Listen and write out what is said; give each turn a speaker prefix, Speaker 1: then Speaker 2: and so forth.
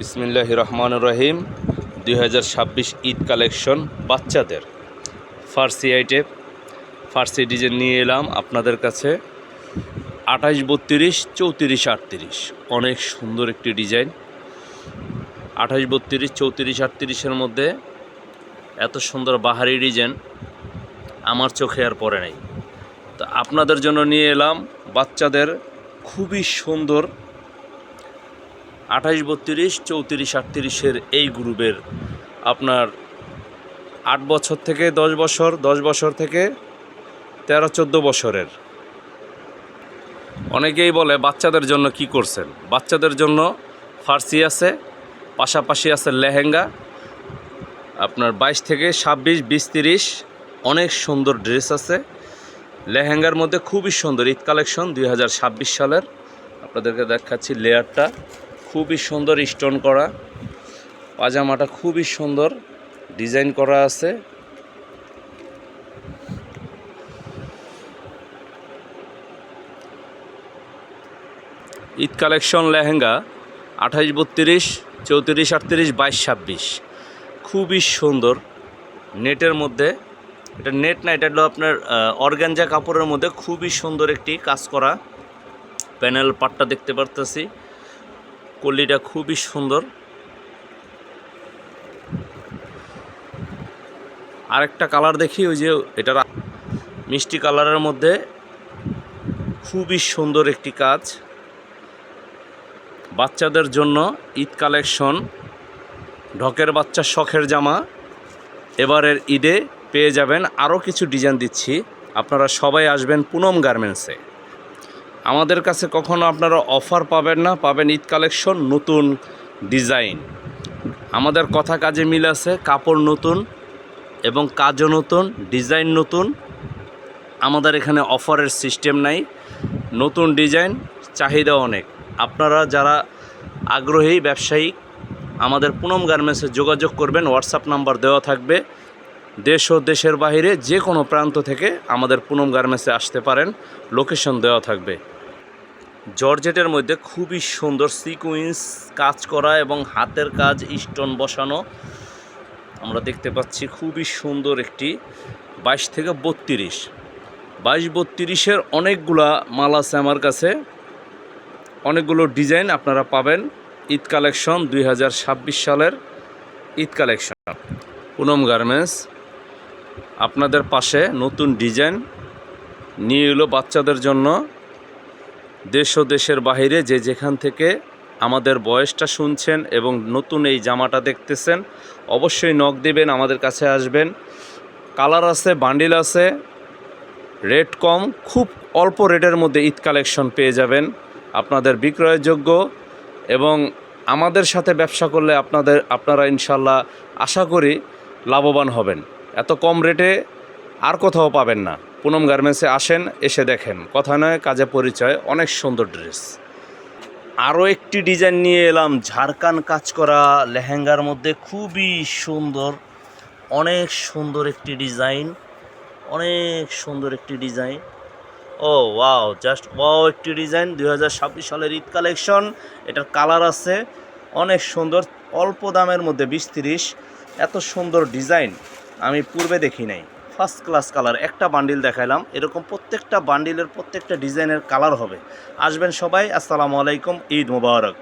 Speaker 1: বিসমিল্লাহির রহমানির রহিম। 2026 ঈদ কালেকশন বাচ্চাদের ফার্সি আইটেম, ফার্সি ডিজাইন নিয়ে এলাম আপনাদের কাছে। 28, 32, 34, 38 অনেক সুন্দর একটি ডিজাইন। 28, 32, 34, 38-এর মধ্যে এত সুন্দর বাহারি ডিজাইন আমার চোখে আর পড়ে নাই। তো আপনাদের জন্য নিয়ে এলাম বাচ্চাদের খুবই সুন্দর 28, 32, 34, 38-এর এই গ্রুপের আপনার 8 বছর থেকে 10 বছর, 10 বছর থেকে 13-14 বছরের। অনেকেই বলে বাচ্চাদের জন্য কি করছেন। বাচ্চাদের জন্য ফার্সি আছে, পাশাপাশি আছে লেহেঙ্গা। আপনার 22 থেকে 26, 20, 30 অনেক সুন্দর ড্রেস আছে। লেহেঙ্গার মধ্যে খুবই সুন্দর ঈদ কালেকশন 2026 সালের। আপনাদেরকে দেখাচ্ছি লেয়ারটা খুবই সুন্দর, স্টোন করা। পাজামাটা খুবই সুন্দর ডিজাইন করা আছে। ঈদ কালেকশন লেহেঙ্গা 28, 32, 34, 38, 22, 26 খুবই সুন্দর নেটের মধ্যে। এটা নেট না, এটা হলো আপনার অর্গানজা কাপড়ের মধ্যে খুবই সুন্দর একটি কাজ করা। প্যানেল পাটটা দেখতে পারতেছি, কলিটা খুবই সুন্দর। আরেকটা কালার দেখি, ওই যে এটার মিষ্টি কালারের মধ্যে খুবই সুন্দর একটি কাজ। বাচ্চাদের জন্য ঈদ কালেকশন, ঢকের বাচ্চা শখের জামা এবারের ঈদে পেয়ে যাবেন। আরও কিছু ডিজাইন দিচ্ছি, আপনারা সবাই আসবেন পুনম গার্মেন্টসে। আমাদের কাছে কখনো আপনারা অফার পাবেন না, পাবেন ঈদ কালেকশন, নতুন ডিজাইন। আমাদের কথা কাজে মিল আছে, কাপড় নতুন এবং কাজও নতুন, ডিজাইন নতুন। আমাদের এখানে অফারের সিস্টেম নাই, নতুন ডিজাইন, চাহিদা অনেক। আপনারা যারা আগ্রহী ব্যবসায়ী আমাদের পুনম গার্মেন্টসে যোগাযোগ করবেন, হোয়াটসঅ্যাপ নাম্বার দেওয়া থাকবে। দেশ ও দেশের বাইরে যে কোনো প্রান্ত থেকে আমাদের পুনম গার্মেন্টসে আসতে পারেন, লোকেশন দেওয়া থাকবে। জর্জেটের মধ্যে খুবই সুন্দর সিকুয়েন্স কাজ করা এবং হাতের কাজ, স্টোন বসানো আমরা দেখতে পাচ্ছি। খুবই সুন্দর একটি 22 থেকে 32, 22, 32-এর অনেকগুলা মাল আছে আমার কাছে, অনেকগুলো ডিজাইন আপনারা পাবেন। ঈদ কালেকশন 2026 সালের ঈদ কালেকশন পুনম গার্মেন্টস আপনাদের পাশে নতুন ডিজাইন নিয়ে এলো বাচ্চাদের জন্য। দেশ ও দেশের বাইরে যে যেখান থেকে আমাদের ভয়েসটা শুনছেন এবং নতুন এই জামাটা দেখতেছেন, অবশ্যই নক দেবেন, আমাদের কাছে আসবেন। কালার আছে, বান্ডিল আছে, রেট কম, খুব অল্প রেটের মধ্যে ঈদ কালেকশন পেয়ে যাবেন। আপনাদের বিক্রয়যোগ্য এবং আমাদের সাথে ব্যবসা করলে আপনারা ইনশাল্লাহ আশা করি লাভবান হবেন। এত কম রেটে আর কোথাও পাবেন না। পুনম গার্মেন্টসে আসেন, এসে দেখেন, কথা নয় কাজে পরিচয়। অনেক সুন্দর ড্রেস। আরও একটি ডিজাইন নিয়ে এলাম, ঝাড়খান কাজ করা লেহেঙ্গার মধ্যে খুবই সুন্দর, অনেক সুন্দর একটি ডিজাইন, অনেক সুন্দর একটি ডিজাইন। ও ওয়াও, জাস্ট ওয়াও একটি ডিজাইন 2026 সালের ঈদ কালেকশন। এটার কালার আছে অনেক সুন্দর, অল্প দামের মধ্যে 20, 30 এত সুন্দর ডিজাইন আমি পূর্বে দেখি নাই। First class colour. একটা বান্ডিল দেখাইলাম, এরকম প্রত্যেকটা বান্ডিলের প্রত্যেকটা ডিজাইনের কালার হবে। আসবেন সবাই। আসসালামু আলাইকুম, ঈদ মুবারক।